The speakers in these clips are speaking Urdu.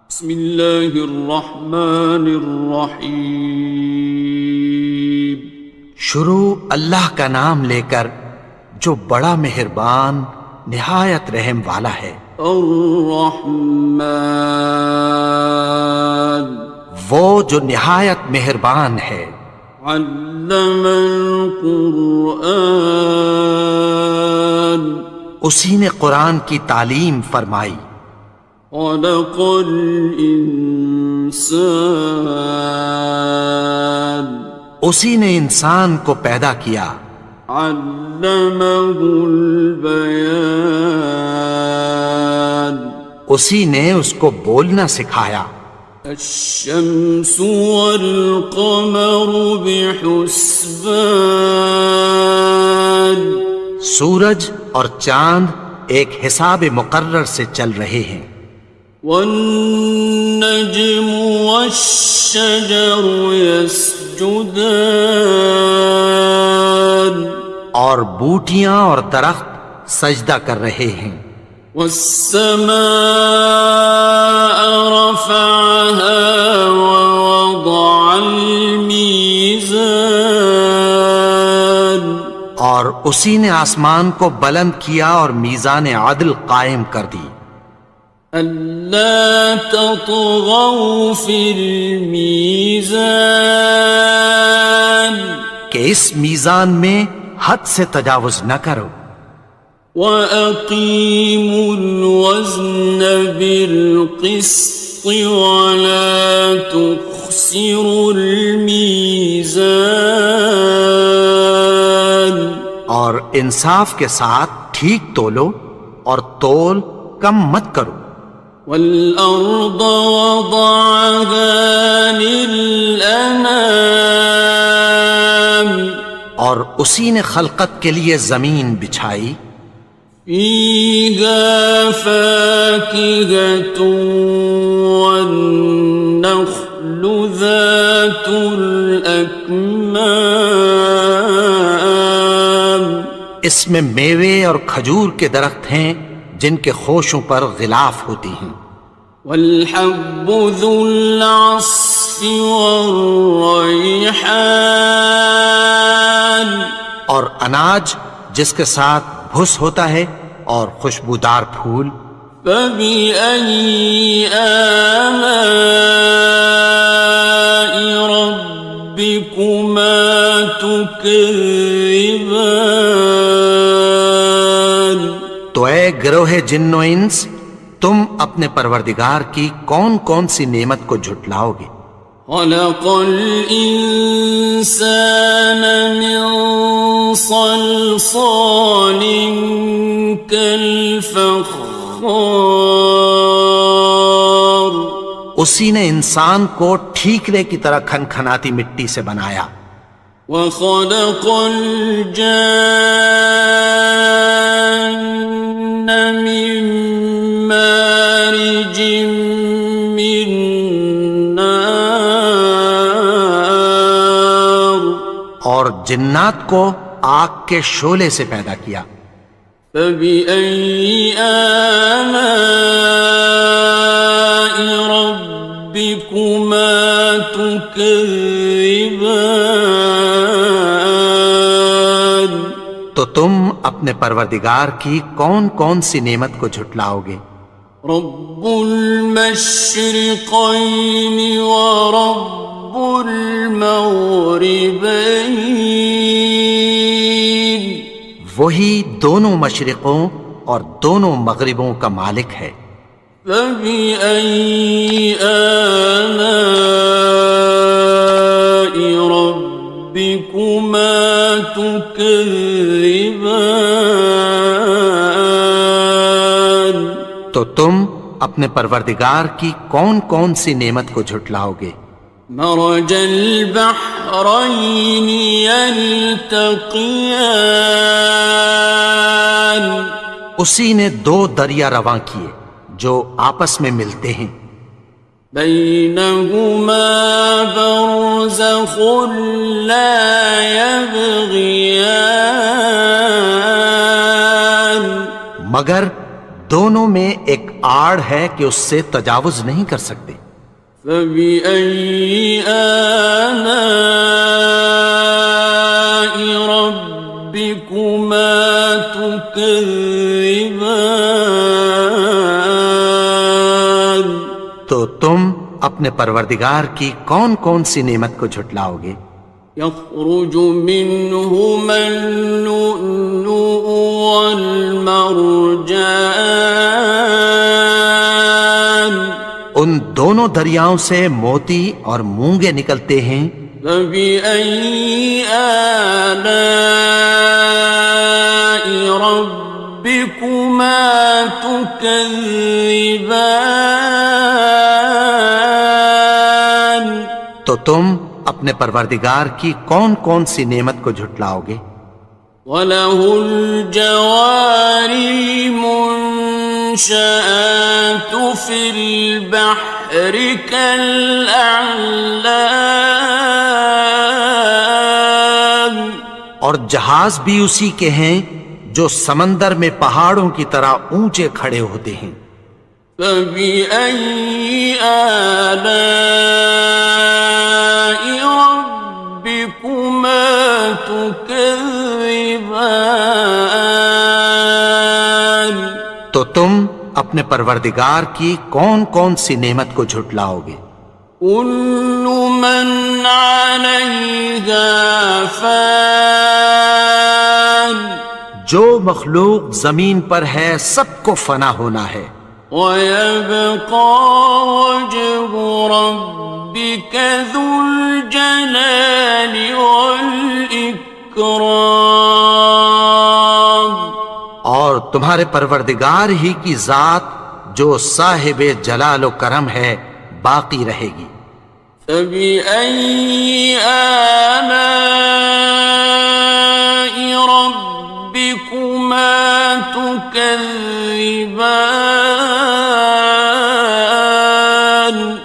بسم اللہ الرحمن الرحیم۔ شروع اللہ کا نام لے کر جو بڑا مہربان نہایت رحم والا ہے۔ الرحمن، وہ جو نہایت مہربان ہے۔ علم القرآن، اسی نے قرآن کی تعلیم فرمائی۔ خلق الانسان، اسی نے انسان کو پیدا کیا۔ علمہ البیان، اسی نے اس کو بولنا سکھایا۔ الشمس والقمر بحسبان، سورج اور چاند ایک حساب مقرر سے چل رہے ہیں۔ والنجم والشجر يسجدان، اور بوٹیاں اور درخت سجدہ کر رہے ہیں۔ والسماء رفعها ووضع الميزان، اور اسی نے آسمان کو بلند کیا اور میزان عدل قائم کر دی۔ ألا تطغوا في الميزان، کہ اس میزان میں حد سے تجاوز نہ کرو۔ وَأَقِيمُوا الْوَزْنَ بِالْقِسْطِ وَلَا تُخْسِرُوا الْمِيزَانَ، اور انصاف کے ساتھ ٹھیک تولو اور تول کم مت کرو۔ وَالْأَرْضَ وَضَعَهَا لِلْأَنَامِ، اور اسی نے خلقت کے لیے زمین بچھائی۔ فِيهَا فَاكِهَةٌ وَالنَّخْلُ ذَاتُ الْأَكْمَامِ، اس میں میوے اور کھجور کے درخت ہیں جن کے خوشوں پر غلاف ہوتی ہیں۔ وَالْحَبُّ ذُو الْعَصْفِ وَالرَّيْحَانِ، اور اناج جس کے ساتھ بھس ہوتا ہے اور خوشبودار پھول۔ فَبِأَيِّ آلَاءِ رَبِّكُمَا تُكَذِّبَانِ، تو اے گروہ جن و انس، تم اپنے پروردگار کی کون کون سی نعمت کو جھٹلاؤ گے؟ خَلَقَ الْإِنسَانَ مِنْ صَلْصَالٍ كَالْفَخَّارِ، اسی نے انسان کو ٹھیکرے کی طرح کھنکھناتی مٹی سے بنایا۔ وَخَلَقَ الْجَانَّ مِن مَّارِجٍ مِّن نَّارٍ، اور جنات کو آگ کے شعلے سے پیدا کیا۔ فَبِأَيِّ آلَاءِ رَبِّكُمَا تُكَذِّبَانِ، تو تم اپنے پروردگار کی کون کون سی نعمت کو جھٹلاؤ گے؟ رب المشرقین ورب المغربین، وہی دونوں مشرقوں اور دونوں مغربوں کا مالک ہے۔ فَبِأَيِّ آلَاءِ رَبِّكُمَا تُكَذِّبَانِ، تو تم اپنے پروردگار کی کون کون سی نعمت کو جھٹلاؤ گے؟ مرج البحرین یلتقیان، اسی نے دو دریا رواں کیے جو آپس میں ملتے ہیں۔ بینہما برزخ لا یبغیان، مگر دونوں میں ایک آڑ ہے کہ اس سے تجاوز نہیں کر سکتے۔ فبأي آلاء ربكما تكذبان؟ تو تم اپنے پروردگار کی کون کون سی نعمت کو جھٹلاؤ گے؟ يخرج منهما اللؤلؤ والمرجان، ان دونوں دریاؤں سے موتی اور مونگے نکلتے ہیں۔ فبأي آلاء ربكما تكذبان؟ تو تم اپنے پروردگار کی کون کون سی نعمت کو جھٹلاؤ گے؟ وَلَهُ الْجَوَارِ الْمُنشَآتُ فِي الْبَحْرِ كَالْأَعْلَامِ، اور جہاز بھی اسی کے ہیں جو سمندر میں پہاڑوں کی طرح اونچے کھڑے ہوتے ہیں۔ فَبِأَيِّ آلَاءِ رَبِّكُمَا تُكَذِّبَانِ؟ تو تم اپنے پروردگار کی کون کون سی نعمت کو جھٹلاؤ گے؟ كُلُّ مَنْ عَلَيْهَا فَانٍ، جو مخلوق زمین پر ہے سب کو فنا ہونا ہے۔ وَيَبْقَى وَجْهُ رَبِّكَ ذُو الْجَلَالِ وَالْإِكْرَامِ، اور تمہارے پروردگار ہی کی ذات جو صاحب جلال و کرم ہے باقی رہے گی۔ فَبِأَيِّ آلَاءِ رَبِّكُمَا تُكَذِّبَانِ؟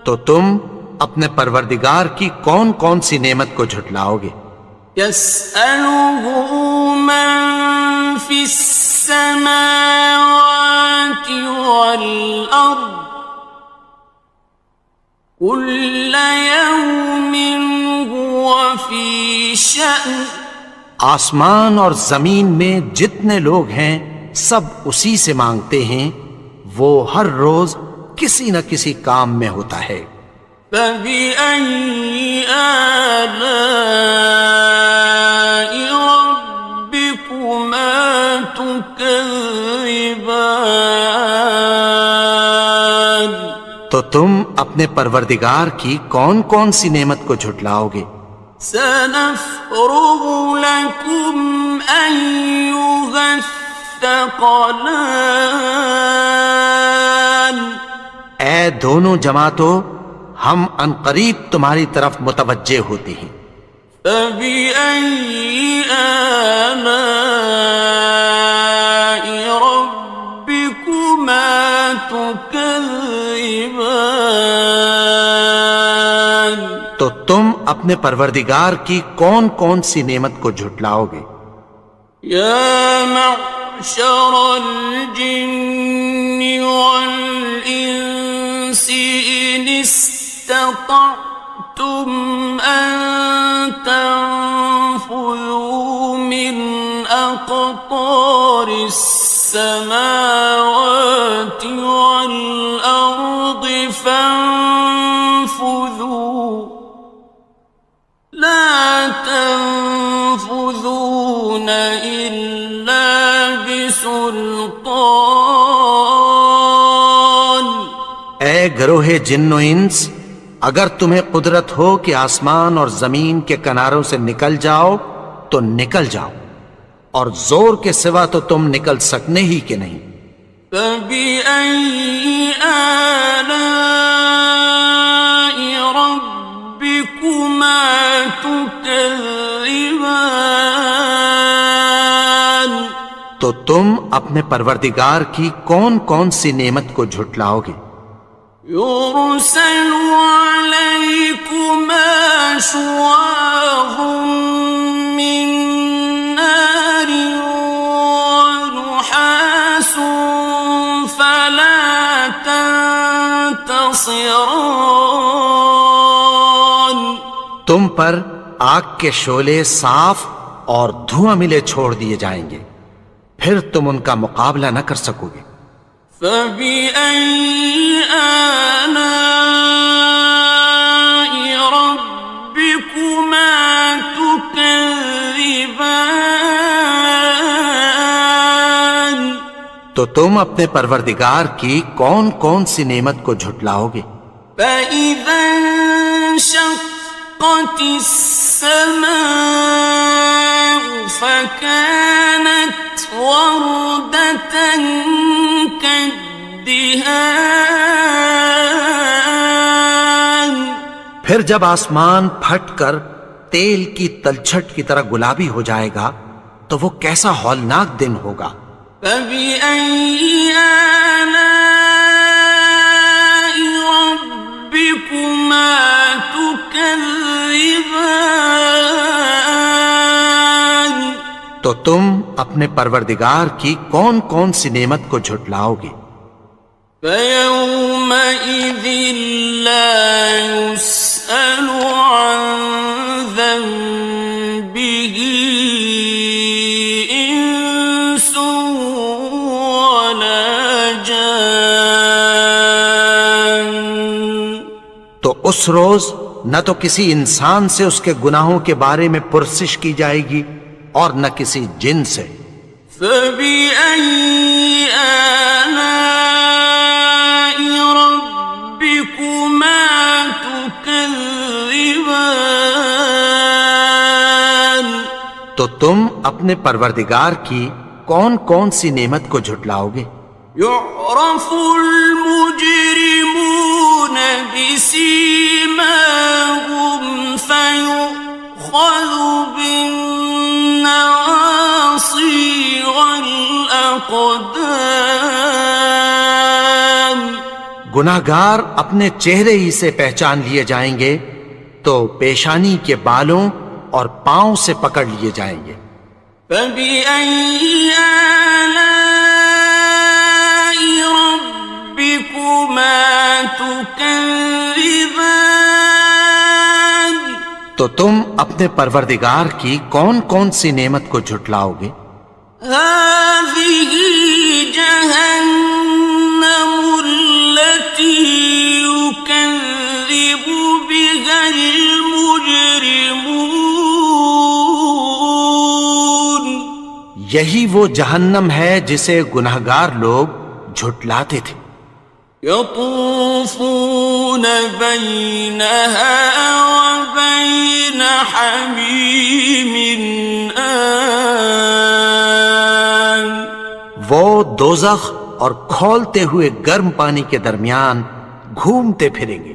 تو تم اپنے پروردگار کی کون کون سی نعمت کو جھٹلاؤ گے؟ يَسْأَلُهُ مَن فِي السَّمَاوَاتِ وَالْأَرْضِ كُلَّ يَوْمٍ هُوَ فِي شَأْنٍ، آسمان اور زمین میں جتنے لوگ ہیں سب اسی سے مانگتے ہیں، وہ ہر روز کسی نہ کسی کام میں ہوتا ہے۔ فَبِأَيِّ آلَاءِ رَبِّكُمَا تُكَذِّبَانِ؟ تو تم اپنے پروردگار کی کون کون سی نعمت کو جھٹلاؤ گے؟ سَنَفْرُغُ لَكُمْ أَيُّهَ الثَّقَلَانِ، اے دونوں جماعتوں، ہم عنقریب تمہاری طرف متوجہ ہوتے ہیں۔ فَبِأَيِّ آلَاءِ رَبِّكُمَا تُكَذِّبَانِ؟ تو تم اپنے پروردگار کی کون کون سی نعمت کو جھٹلاؤ گے؟ يَا مَعْشَرَ الْجِنِّ وَالْإِنسِ إِنِ اسْتَطَعْتُمْ أَن تَنفُذُوا مِنْ أَقْطَارِ السَّمَاوَاتِ وَالْأَرْضِ فَانفُذُوا لَا تَنفُذُونَ إِلَّا بِسُلْطَانٍ۔ اے گروہ جن و انس، اگر تمہیں قدرت ہو کہ آسمان اور زمین کے کناروں سے نکل جاؤ تو نکل جاؤ، اور زور کے سوا تو تم نکل سکنے ہی کہ نہیں۔ فَبِأَيِّ آلَاءِ رَبِّكُمَا تُكَذِّبَانِ؟ تو تم اپنے پروردگار کی کون کون سی نعمت کو جھٹلاؤ گے؟ يُرْسَلُ عَلَيْكُمَا شُوَاظٌ مِّن نَّارٍ وَنُحَاسٌ خاسران. تم پر آگ کے شعلے صاف اور دھواں ملے چھوڑ دیے جائیں گے، پھر تم ان کا مقابلہ نہ کر سکو گے۔ فبأي آلاء ربكما تكذبان. تو تم اپنے پروردگار کی کون کون سی نعمت کو جھٹلاؤ گے؟ فإذا انشقت السماء فكانت وردة كالدهان. پھر جب آسمان پھٹ کر تیل کی تلچھٹ کی طرح گلابی ہو جائے گا تو وہ کیسا ہولناک دن ہوگا۔ فبأي آلاء ربكما تكذبان. تو تم اپنے پروردگار کی کون کون سی نعمت کو جھٹلاؤ گے؟ فيومئذ لا يسأل عن ذنبه إنس ولا جان. تو اس روز نہ تو کسی انسان سے اس کے گناہوں کے بارے میں پرسش کی جائے گی اور نہ کسی جن سے۔ فبأي آلاء ربكما تكذبان. تو تم اپنے پروردگار کی کون کون سی نعمت کو جھٹلاؤ گے؟ يعرف المجرمون بسيماهم فيؤخذ بالنواصي والأقدام. گناہگار اپنے چہرے ہی سے پہچان لیے جائیں گے تو پیشانی کے بالوں اور پاؤں سے پکڑ لیے جائیں گے۔ فبأي آلاء ربكما تكذبان. تو تم اپنے پروردگار کی کون کون سی نعمت کو جھٹلاؤ گے؟ هذه جهنم التي يكذب بها المجرمون. یہی وہ جہنم ہے جسے گناہگار لوگ جھٹلاتے تھے۔ يطوفون بينها وبين حميم آن. وہ دوزخ اور کھولتے ہوئے گرم پانی کے درمیان گھومتے پھریں گے۔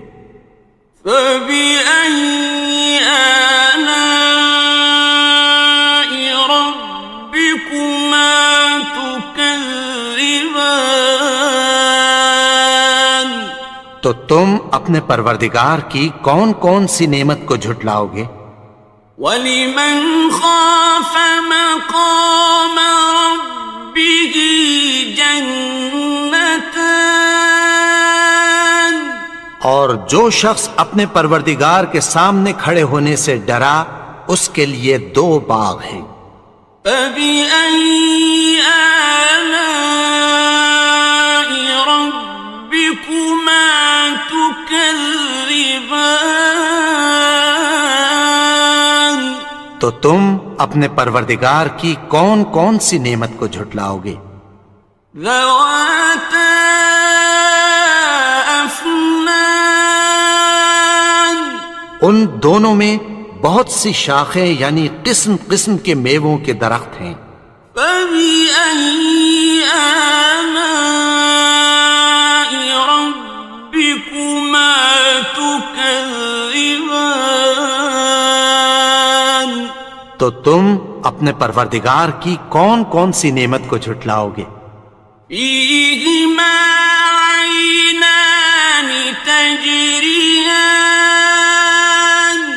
فبأي آلاء ربكما تكذبان. تو تم اپنے پروردگار کی کون کون سی نعمت کو جھٹلاؤ گے؟ وَلِمَنْ خَافَ مَقَامَ رَبِّهِ جَنَّتَانِ. اور جو شخص اپنے پروردگار کے سامنے کھڑے ہونے سے ڈرا اس کے لیے دو باغ ہیں۔ فَبِأَيِّ آلَاءِ رَبِّكُمَا تُكَذِّبَانِ. تو تم اپنے پروردگار کی کون کون سی نعمت کو جھٹلاؤ گے؟ ذَوَاتَا أَفْنَانٍ. ان دونوں میں بہت سی شاخیں یعنی قسم قسم کے میووں کے درخت ہیں۔ فَبِأَيِّ آلَاءِ رَبِّكُمَا تُكَذِّبَانِ. تو تم اپنے پروردگار کی کون کون سی نعمت کو جھٹلاؤ گے؟ فِيهِمَا عَيْنَانِ تَجْرِيَانِ.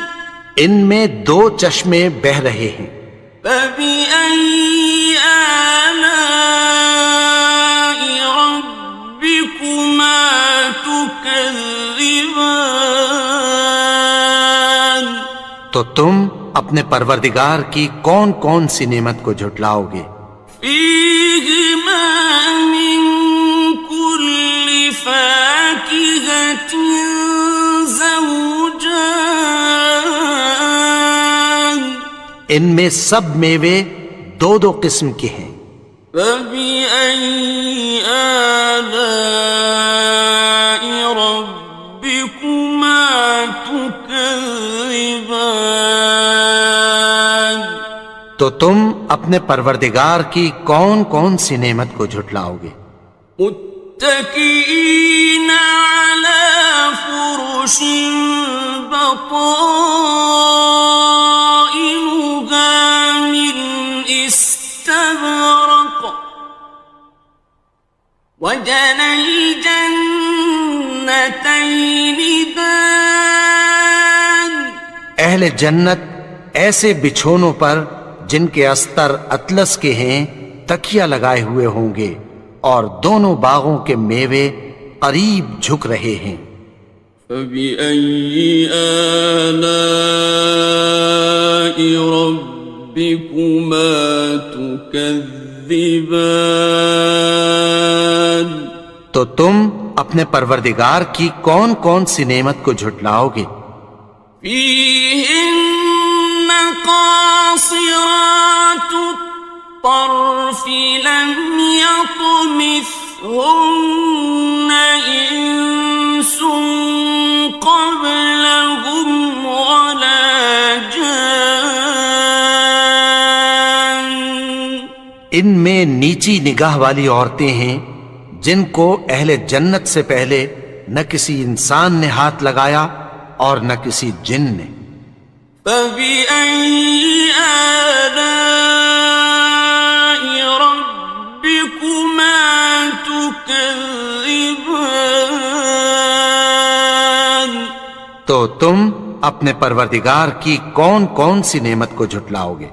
ان میں دو چشمے بہہ رہے ہیں۔ فَبِأَيِّ آلَاءِ رَبِّكُمَا تُكَذِّبَانِ. تكذبان تو تم اپنے پروردگار کی کون کون سی نعمت کو جھٹلاؤ گے؟ فيهما من كل فاكهة زوجان ان میں سب میوے دو دو قسم کے ہیں۔ فبأي آلاء ربكما تكذبان تو تم اپنے پروردگار کی کون کون سی نعمت کو جھٹلاؤ گے؟ متكئين على فرش بطائنها من استبرق وجنى الجنتين دان اہل جنت ایسے بچھونوں پر جن کے استر اطلس کے ہیں تکیہ لگائے ہوئے ہوں گے اور دونوں باغوں کے میوے قریب جھک رہے ہیں۔ فبأي آلاء ربكما تكذبان تو تم اپنے پروردگار کی کون کون سی نعمت کو جھٹلاؤ گے؟ فيهن قاصرات الطرف لم يطمثهن إنس قبلهم ولا جان ان میں نیچی نگاہ والی عورتیں ہیں جن کو اہل جنت سے پہلے نہ کسی انسان نے ہاتھ لگایا اور نہ کسی جن نے۔ فبأي آلاء ربكما تكذبان تو تم اپنے پروردگار کی کون کون سی نعمت کو جھٹلاؤ گے؟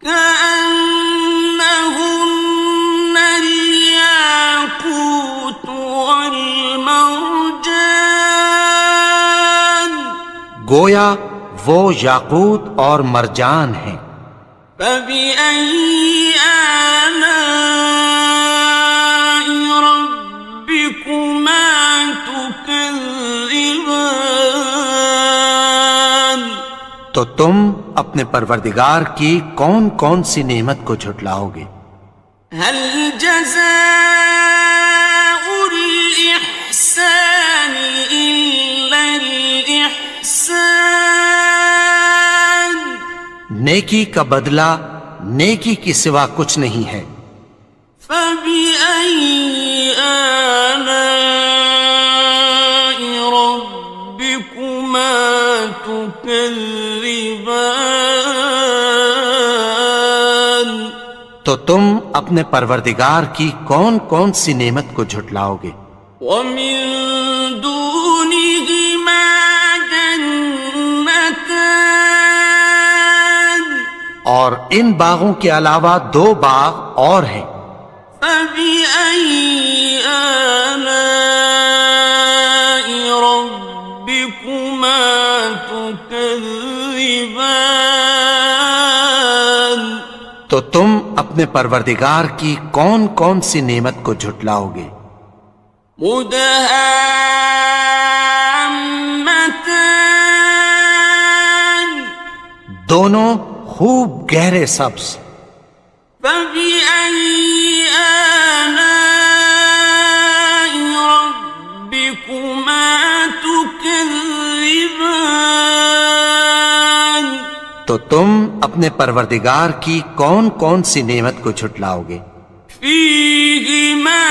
كأنهن الياقوت والمرجان گویا وہ یاقوت اور مرجان ہیں۔ فبأي آلاء ربكما تكذبان تو تم اپنے پروردگار کی کون کون سی نعمت کو جھٹلاؤ گے؟ هل جزاء الإحسان إلا الإحسان نیکی کا بدلہ نیکی کی سوا کچھ نہیں ہے۔ فبأي آلاء ربكما تكذبان تو تم اپنے پروردگار کی کون کون سی نعمت کو جھٹلاؤ گے؟ ومن دونهما جنتان اور ان باغوں کے علاوہ دو باغ اور ہیں۔ فبأي آلاء ربكما تكذبان تو تم اپنے پروردگار کی کون کون سی نعمت کو جھٹلاؤ گے؟ مدهامتان دونوں خوب گہرے سبز۔ فبأي آلاء ربكما تكذبان تو تم اپنے پروردگار کی کون کون سی نعمت کو جھٹلاؤ گے؟ فيهما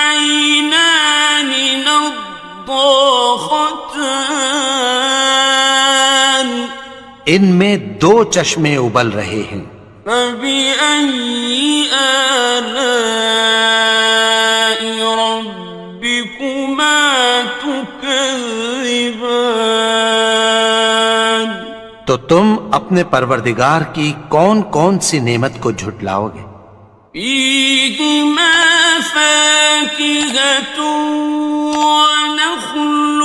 عينان نضاختان ان میں دو چشمے ابل رہے ہیں۔ فبأي آلاء ربكما تكذبان تو تم اپنے پروردگار کی کون کون سی نعمت کو جھٹلاؤ گے؟ فيهما فاكهة ونخل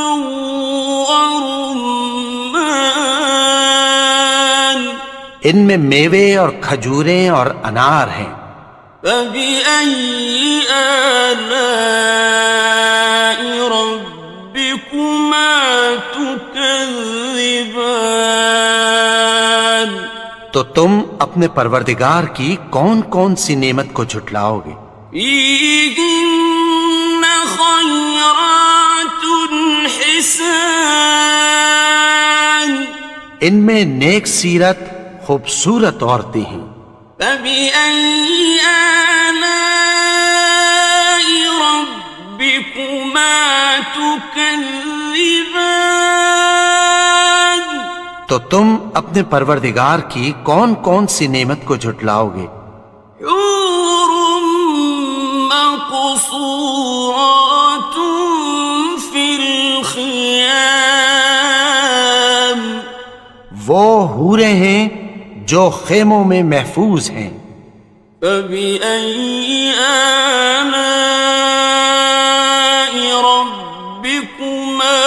ورمان ان میں میوے اور کھجوریں اور انار ہیں. فبأي آلاء ربكما تكذبان تو تم اپنے پروردگار کی کون کون سی نعمت کو جھٹلاؤ گے؟ فيهن خيرات حسان ان میں نیک سیرت خوبصورت عورتیں ہیں. فبأي آلاء ربكما تكذبان تو تم اپنے پروردگار کی کون کون سی نعمت کو جھٹلاؤ گے؟ حور مقصورات في الخيام وہ حوریں ہیں جو خیموں میں محفوظ ہیں. فبأي آلاء ربكما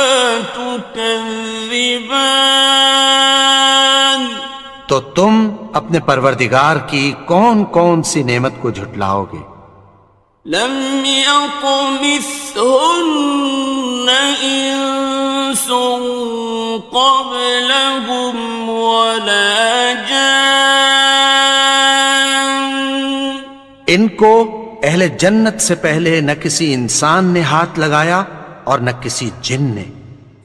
تكذبان تو تم اپنے پروردگار کی کون کون سی نعمت کو جھٹلاؤ گے؟ لم يطمثهن إنس قبلهم ولا جان ان کو اہل جنت سے پہلے نہ کسی انسان نے ہاتھ لگایا اور نہ کسی جن نے.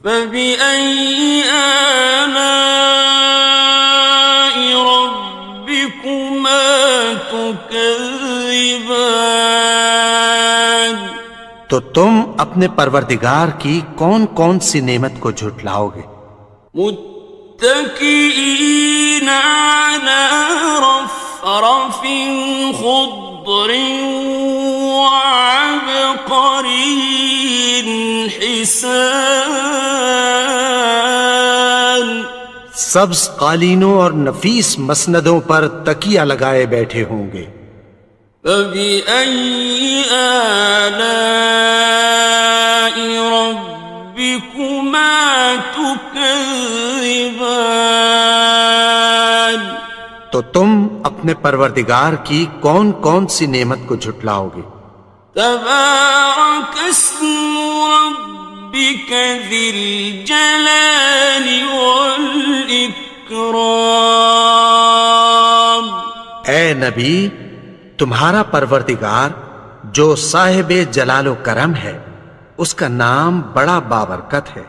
فبأي آلاء ربكما تكذبان تو تم اپنے پروردگار کی کون کون سی نعمت کو جھٹلاؤ گے؟ متكئين على رفرف خضر وعبقري حسان سبز قالینوں اور نفیس مسندوں پر تکیہ لگائے بیٹھے ہوں گے. فبأي آلاء ربكما تكذبان تو تم اپنے پروردگار کی کون کون سی نعمت کو جھٹلاؤ گے؟ تبارك اسم ربك ذي الجلال والإكرام اے نبی، تمہارا پروردگار جو صاحب جلال و کرم ہے، اس کا نام بڑا بابرکت ہے.